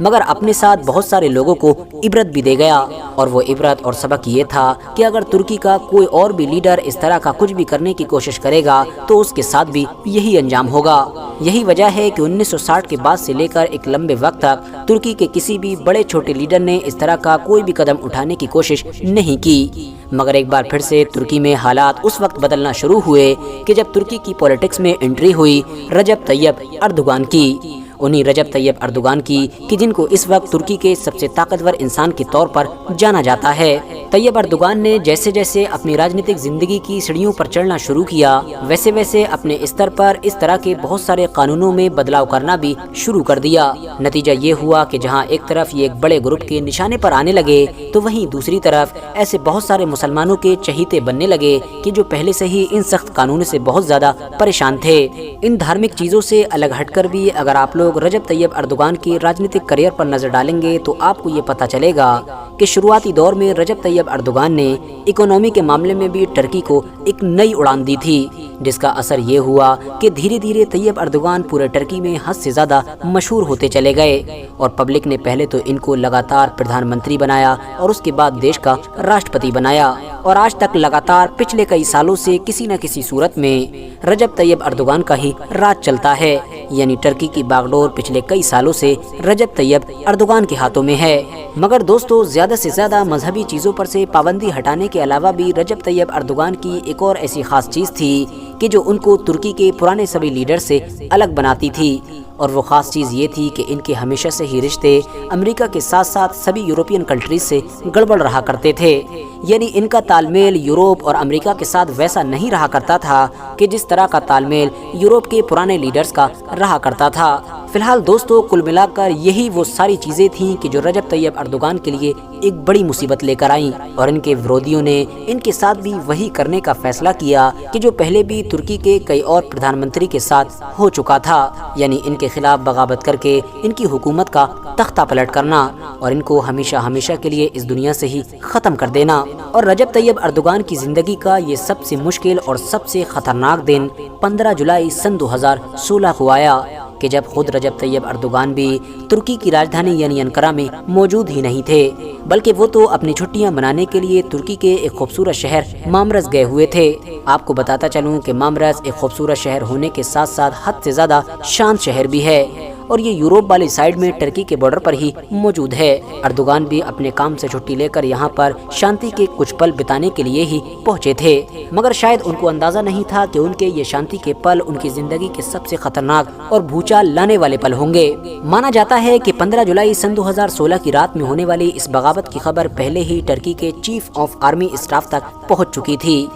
مگر اپنے ساتھ بہت سارے لوگوں کو عبرت بھی دے گیا، اور وہ عبرت اور سبق یہ تھا کہ اگر ترکی کا کوئی اور بھی لیڈر اس طرح کا کچھ بھی کرنے کی کوشش کرے گا تو اس کے ساتھ بھی یہی انجام ہوگا۔ یہی وجہ ہے کہ 1960 کے بعد سے لے کر ایک لمبے وقت تک ترکی کے کسی بھی بڑے چھوٹے لیڈر نے اس طرح کا کوئی بھی قدم اٹھانے کی کوشش نہیں کی۔ مگر ایک بار پھر سے ترکی میں حالات اس وقت بدلنا شروع ہوئے کہ جب ترکی کی پولیٹکس میں انٹری ہوئی رجب طیب اردوغان کی، انہی رجب طیب اردوغان کی کہ جن کو اس وقت ترکی کے سب سے طاقتور انسان کے طور پر جانا جاتا ہے۔ طیب اردوغان نے جیسے جیسے اپنی راجنیتک زندگی کی سیڑھیوں پر چڑھنا شروع کیا، ویسے ویسے اپنے استر پر اس طرح کے بہت سارے قانونوں میں بدلاؤ کرنا بھی شروع کر دیا۔ نتیجہ یہ ہوا کہ جہاں ایک طرف یہ ایک بڑے گروپ کے نشانے پر آنے لگے تو وہیں دوسری طرف ایسے بہت سارے مسلمانوں کے چہیتے بننے لگے کہ جو پہلے سے ہی ان سخت قانونوں سے بہت زیادہ پریشان تھے۔ ان دھارمک چیزوں سے الگ ہٹ کر بھی اگر آپ لوگ رجب طیب اردوغان کے راجنیتک کریئر پر نظر ڈالیں گے تو آپ کو یہ پتہ چلے گا کہ شروعاتی دور میں رجب طیب اردوغان نے اکنومی کے معاملے میں بھی ترکی کو ایک نئی اڑان دی تھی، جس کا اثر یہ ہوا کہ دھیرے دھیرے طیب اردوغان پورے ترکی میں حد سے زیادہ مشہور ہوتے چلے گئے، اور پبلک نے پہلے تو ان کو لگاتار پردھان منتری بنایا اور اس کے بعد دیش کا راشٹرپتی بنایا، اور آج تک لگاتار پچھلے کئی سالوں سے کسی نہ کسی صورت میں رجب طیب اردوغان کا ہی راج چلتا ہے، یعنی ترکی کی باغڈور پچھلے کئی سالوں سے رجب طیب اردوغان کے ہاتھوں میں ہے۔ مگر دوستو، زیادہ سے زیادہ مذہبی چیزوں پر سے پابندی ہٹانے کے علاوہ بھی رجب طیب اردوغان کی ایک اور ایسی خاص چیز تھی کہ جو ان کو ترکی کے پرانے سبھی لیڈر سے الگ بناتی تھی، اور وہ خاص چیز یہ تھی کہ ان کے ہمیشہ سے ہی رشتے امریکہ کے ساتھ ساتھ سبھی یورپین کنٹریز سے گڑبڑ رہا کرتے تھے، یعنی ان کا تال میل یورپ اور امریکہ کے ساتھ ویسا نہیں رہا کرتا تھا کہ جس طرح کا تال میل یورپ کے پرانے لیڈرز کا رہا کرتا تھا۔ فی الحال دوستو، کل ملا کر یہی وہ ساری چیزیں تھیں کہ جو رجب طیب اردوغان کے لیے ایک بڑی مصیبت لے کر آئیں، اور ان کے ورودیوں نے ان کے ساتھ بھی وہی کرنے کا فیصلہ کیا کہ جو پہلے بھی ترکی کے کئی اور پردھان منتری کے ساتھ ہو چکا تھا، یعنی ان کے خلاف بغاوت کر کے ان کی حکومت کا تختہ پلٹ کرنا اور ان کو ہمیشہ ہمیشہ کے لیے اس دنیا سے ہی ختم کر دینا۔ اور رجب طیب اردوغان کی زندگی کا یہ سب سے مشکل اور سب سے خطرناک دن 15 جولائی سن 2016 کو آیا کہ جب خود رجب طیب اردوغان بھی ترکی کی راجدھانی یعنی انقرہ میں موجود ہی نہیں تھے، بلکہ وہ تو اپنی چھٹیاں منانے کے لیے ترکی کے ایک خوبصورت شہر مامرز گئے ہوئے تھے۔ آپ کو بتاتا چلوں کہ مامرز ایک خوبصورت شہر ہونے کے ساتھ ساتھ حد سے زیادہ شانت شہر بھی ہے، اور یہ یورپ والی سائیڈ میں ترکی کے بارڈر پر ہی موجود ہے۔ اردوغان بھی اپنے کام سے چھٹی لے کر یہاں پر شانتی کے کچھ پل بتانے کے لیے ہی پہنچے تھے، مگر شاید ان کو اندازہ نہیں تھا کہ ان کے یہ شانتی کے پل ان کی زندگی کے سب سے خطرناک اور بھوچال لانے والے پل ہوں گے۔ مانا جاتا ہے کہ 15 جولائی سن 2016 کی رات میں ہونے والی اس بغاوت کی خبر پہلے ہی ترکی کے چیف آف آرمی اسٹاف تک پہنچ چکی تھی۔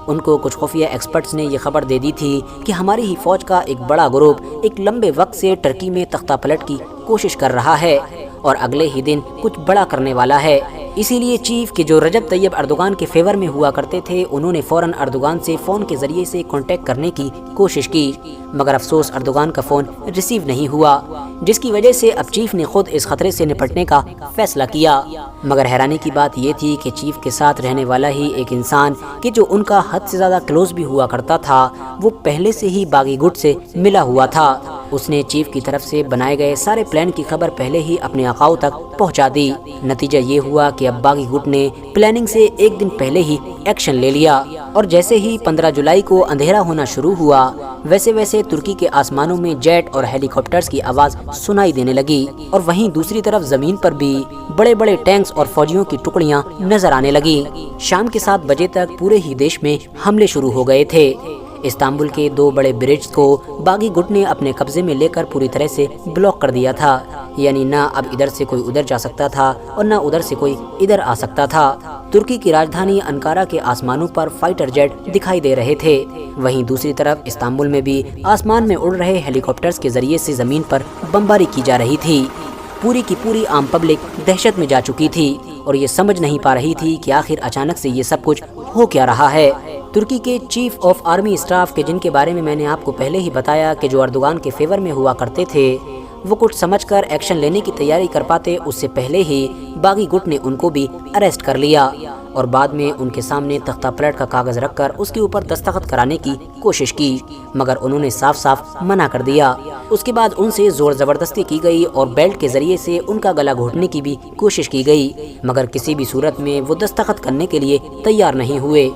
ان کو کچھ خفیہ ایکسپرٹس نے یہ خبر دے دی تھی کہ ہماری ہی فوج کا ایک بڑا گروپ ایک لمبے وقت سے ترکی میں تختہ پلٹ کی کوشش کر رہا ہے اور اگلے ہی دن کچھ بڑا کرنے والا ہے۔ اسی لیے چیف کے جو رجب طیب اردوغان کے فیور میں ہوا کرتے تھے، انہوں نے فوراً اردوغان سے فون کے ذریعے سے کانٹیکٹ کرنے کی کوشش کی، مگر افسوس اردوغان کا فون ریسیو نہیں ہوا، جس کی وجہ سے اب چیف نے خود اس خطرے سے نپٹنے کا فیصلہ کیا۔ مگر حیرانی کی بات یہ تھی کہ چیف کے ساتھ رہنے والا ہی ایک انسان کہ جو ان کا حد سے زیادہ کلوز بھی ہوا کرتا تھا، وہ پہلے سے ہی باغی گٹ سے ملا ہوا تھا۔ اس نے چیف کی طرف سے بنائے گئے سارے پلان کی خبر پہلے ہی اپنے آقاؤں تک پہنچا دی۔ نتیجہ یہ ہوا کہ اب باغی گٹ نے پلاننگ سے ایک دن پہلے ہی ایکشن لے لیا، اور جیسے ہی 15 جولائی کو اندھیرا ہونا شروع ہوا، ویسے ویسے ترکی کے آسمانوں میں جیٹ اور ہیلی کاپٹرز کی آواز سنائی دینے لگی، اور وہیں دوسری طرف زمین پر بھی بڑے بڑے ٹینکس اور فوجیوں کی ٹکڑیاں نظر آنے لگیں۔ شام کے 7 بجے تک پورے ہی دیش میں حملے شروع ہو گئے تھے۔ استنبول کے 2 بڑے برج کو باغی گٹ نے اپنے قبضے میں لے کر پوری طرح سے بلاک کر دیا تھا، یعنی نہ اب ادھر سے کوئی ادھر جا سکتا تھا اور نہ ادھر سے کوئی ادھر آ سکتا تھا۔ ترکی کی راجدھانی انقرہ کے آسمانوں پر فائٹر جیٹ دکھائی دے رہے تھے، وہیں دوسری طرف استنبول میں بھی آسمان میں اڑ رہے ہیلی کاپٹرز کے ذریعے سے زمین پر بمباری کی جا رہی تھی۔ پوری کی پوری عام پبلک دہشت میں جا چکی تھی اور یہ سمجھ نہیں پا رہی تھی کہ آخر اچانک سے یہ سب کچھ ہو کیا رہا ہے۔ ترکی کے چیف آف آرمی اسٹاف کے جن کے بارے میں نے آپ کو پہلے ہی بتایا کہ جو اردوغان کے فیور میں ہوا کرتے تھے، وہ کچھ سمجھ کر ایکشن لینے کی تیاری کر پاتے اس سے پہلے ہی باغی گٹ نے ان کو بھی اریسٹ کر لیا۔ اور بعد میں ان کے سامنے تختہ پلٹ کا کاغذ رکھ کر اس کے اوپر دستخط کرانے کی کوشش کی، مگر انہوں نے صاف صاف منع کر دیا۔ اس کے بعد ان سے زور زبردستی کی گئی اور بیلٹ کے ذریعے سے ان کا گلا گھونٹنے کی بھی کوشش کی گئی، مگر کسی بھی صورت میں وہ دستخط کرنے کے لیے تیار نہیں ہوئے۔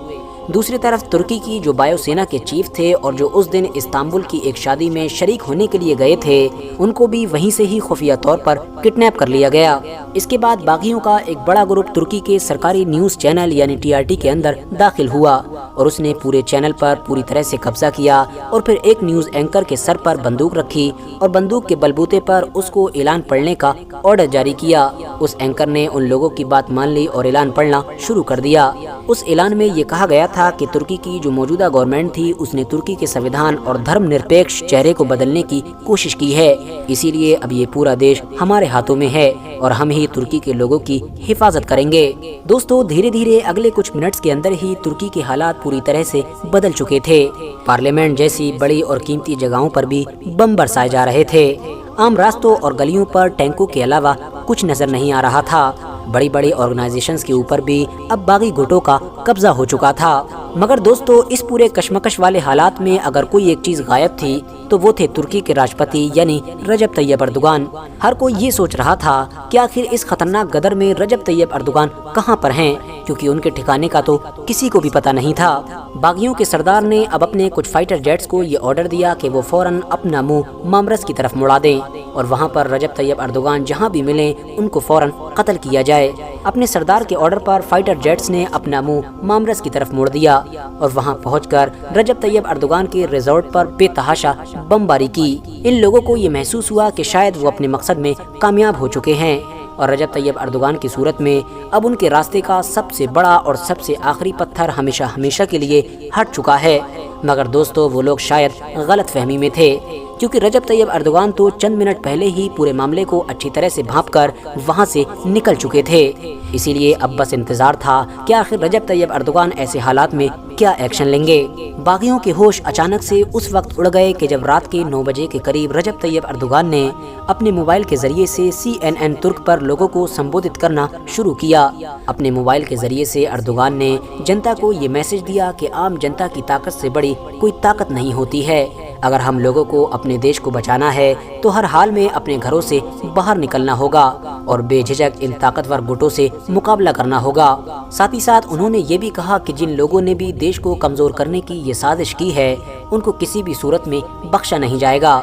دوسری طرف ترکی کی جو بایو سینا کے چیف تھے اور جو اس دن استنبول کی ایک شادی میں شریک ہونے کے لیے گئے تھے، ان کو بھی وہیں سے ہی خفیہ طور پر کڈنیپ کر لیا گیا۔ اس کے بعد باغیوں کا ایک بڑا گروپ ترکی کے سرکاری نیوز چینل یعنی TRT کے اندر داخل ہوا اور اس نے پورے چینل پر پوری طرح سے قبضہ کیا اور پھر ایک نیوز اینکر کے سر پر بندوق رکھی اور بندوق کے بلبوتے پر اس کو اعلان پڑھنے کا آرڈر جاری کیا۔ اس اینکر نے ان لوگوں کی بات مان لی اور اعلان پڑھنا شروع کر دیا۔ اس اعلان میں یہ کہا گیا تھا کہ ترکی کی جو موجودہ گورنمنٹ تھی اس نے ترکی کے سنویدھان اور دھرم نرپیکش چہرے کو بدلنے کی کوشش کی ہے، اسی لیے اب یہ پورا دیش ہمارے ہاتھوں میں ہے اور ہم ہی ترکی کے لوگوں کی حفاظت کریں گے۔ دوستو دھیرے دھیرے اگلے کچھ منٹس کے اندر ہی ترکی کے حالات پوری طرح سے بدل چکے تھے۔ پارلیمنٹ جیسی بڑی اور قیمتی جگہوں پر بھی بم برسائے جا رہے تھے۔ عام راستوں اور گلیوں پر ٹینکوں کے علاوہ کچھ نظر نہیں آ رہا تھا۔ بڑی بڑی آرگنائزیشنز کے اوپر بھی اب باغی گٹوں کا قبضہ ہو چکا تھا۔ مگر دوستو اس پورے کشمکش والے حالات میں اگر کوئی ایک چیز غائب تھی تو وہ تھے ترکی کے راشٹرپتی یعنی رجب طیب اردوغان۔ ہر کوئی یہ سوچ رہا تھا کہ آخر اس خطرناک غدر میں رجب طیب اردوغان کہاں پر ہیں، کیونکہ ان کے ٹھکانے کا تو کسی کو بھی پتہ نہیں تھا۔ باغیوں کے سردار نے اب اپنے کچھ فائٹر جیٹس کو یہ آرڈر دیا کہ وہ فوراً اپنا منہ مامرس کی طرف مڑا دیں اور وہاں پر رجب طیب اردوغان جہاں بھی ملیں ان کو فوراً قتل کیا جائے۔ اپنے سردار کے آرڈر پر فائٹر جیٹس نے اپنا منہ مامرس کی طرف موڑ دیا اور وہاں پہنچ کر رجب طیب اردوغان کے ریزورٹ پر بے تحاشا بمباری کی۔ ان لوگوں کو یہ محسوس ہوا کہ شاید وہ اپنے مقصد میں کامیاب ہو چکے ہیں اور رجب طیب اردوغان کی صورت میں اب ان کے راستے کا سب سے بڑا اور سب سے آخری پتھر ہمیشہ ہمیشہ کے لیے ہٹ چکا ہے۔ مگر دوستو وہ لوگ شاید غلط فہمی میں تھے، کیونکہ رجب طیب اردوغان تو چند منٹ پہلے ہی پورے معاملے کو اچھی طرح سے بھانپ کر وہاں سے نکل چکے تھے۔ اسی لیے اب بس انتظار تھا کہ آخر رجب طیب اردوغان ایسے حالات میں کیا ایکشن لیں گے۔ باغیوں کے ہوش اچانک سے اس وقت اڑ گئے کہ جب رات کے 9 بجے کے قریب رجب طیب اردوغان نے اپنے موبائل کے ذریعے سے CNN ترک پر لوگوں کو سمبودت کرنا شروع کیا۔ اپنے موبائل کے ذریعے سے اردوغان نے جنتا کو یہ میسج دیا کہ عام جنتا کی طاقت سے بڑی کوئی طاقت نہیں ہوتی ہے۔ اگر ہم لوگوں کو اپنے دیش کو بچانا ہے تو ہر حال میں اپنے گھروں سے باہر نکلنا ہوگا اور بے جھجک ان طاقتور گٹوں سے مقابلہ کرنا ہوگا۔ ساتھ ہی ساتھ انہوں نے یہ بھی کہا کہ جن لوگوں نے بھی دیش کو کمزور کرنے کی یہ سازش کی ہے ان کو کسی بھی صورت میں بخشا نہیں جائے گا۔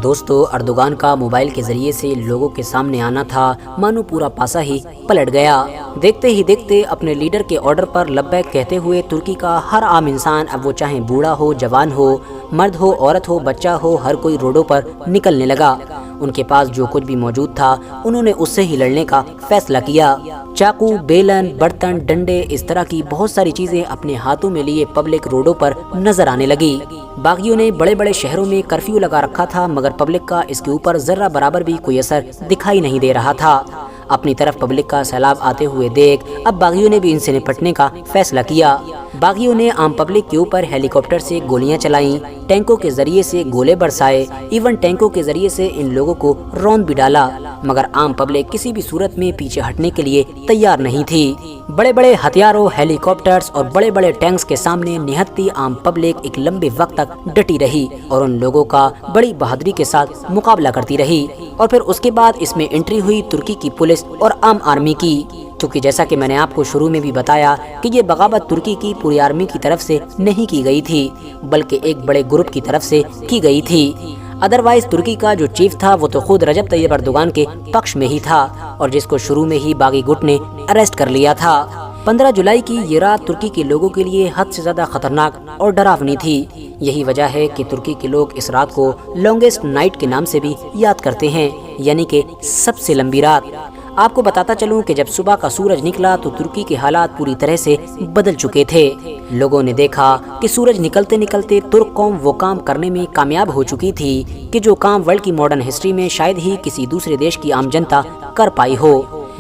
دوستو اردوغان کا موبائل کے ذریعے سے لوگوں کے سامنے آنا تھا مانو پورا پاسا ہی پلٹ گیا۔ دیکھتے ہی دیکھتے اپنے لیڈر کے آرڈر پر لبیک کہتے ہوئے ترکی کا ہر عام انسان، اب وہ چاہے بوڑھا ہو، جوان ہو، مرد ہو، عورت ہو، بچہ ہو، ہر کوئی روڈوں پر نکلنے لگا۔ ان کے پاس جو کچھ بھی موجود تھا انہوں نے اس سے ہی لڑنے کا فیصلہ کیا۔ چاقو، بیلن، برتن، ڈنڈے، اس طرح کی بہت ساری چیزیں اپنے ہاتھوں میں لیے پبلک روڈوں پر نظر آنے لگی۔ باغیوں نے بڑے بڑے شہروں میں کرفیو لگا رکھا تھا مگر پبلک کا اس کے اوپر ذرہ برابر بھی کوئی اثر دکھائی نہیں دے رہا تھا۔ اپنی طرف پبلک کا سیلاب آتے ہوئے دیکھ اب باغیوں نے بھی ان سے نپٹنے کا فیصلہ کیا۔ باغیوں نے عام پبلک کے اوپر ہیلی کاپٹر سے گولیاں چلائیں، ٹینکوں کے ذریعے سے گولے برسائے، ایون ٹینکوں کے ذریعے سے ان لوگوں کو روند بھی ڈالا، مگر عام پبلک کسی بھی صورت میں پیچھے ہٹنے کے لیے تیار نہیں تھی۔ بڑے بڑے ہتھیاروں، ہیلی کاپٹرز اور بڑے بڑے ٹینکس کے سامنے نہتی عام پبلک ایک لمبے وقت تک ڈٹی رہی اور ان لوگوں کا بڑی بہادری کے ساتھ مقابلہ کرتی رہی۔ اور پھر اس کے بعد اس میں انٹری ہوئی ترکی کی پولیس اور عام آرمی کی، کیونکہ جیسا کہ میں نے آپ کو شروع میں بھی بتایا کہ یہ بغاوت ترکی کی پوری آرمی کی طرف سے نہیں کی گئی تھی بلکہ ایک بڑے گروپ کی طرف سے کی گئی تھی۔ ادروائز ترکی کا جو چیف تھا وہ تو خود رجب طیب اردوغان کے پکش میں ہی تھا اور جس کو شروع میں ہی باغی گٹ نے اریسٹ کر لیا تھا۔ 15 جولائی کی یہ رات ترکی کے لوگوں کے لیے حد سے زیادہ خطرناک اور ڈراونی تھی۔ یہی وجہ ہے کہ ترکی کے لوگ اس رات کو لانگسٹ نائٹ کے نام سے بھی یاد کرتے ہیں، یعنی کہ سب سے لمبی رات۔ آپ کو بتاتا چلوں کہ جب صبح کا سورج نکلا تو ترکی کے حالات پوری طرح سے بدل چکے تھے۔ لوگوں نے دیکھا کہ سورج نکلتے نکلتے ترک قوم وہ کام کرنے میں کامیاب ہو چکی تھی کہ جو کام ورلڈ کی ماڈرن ہسٹری میں شاید ہی کسی دوسرے دیش کی عام جنتا کر پائی ہو۔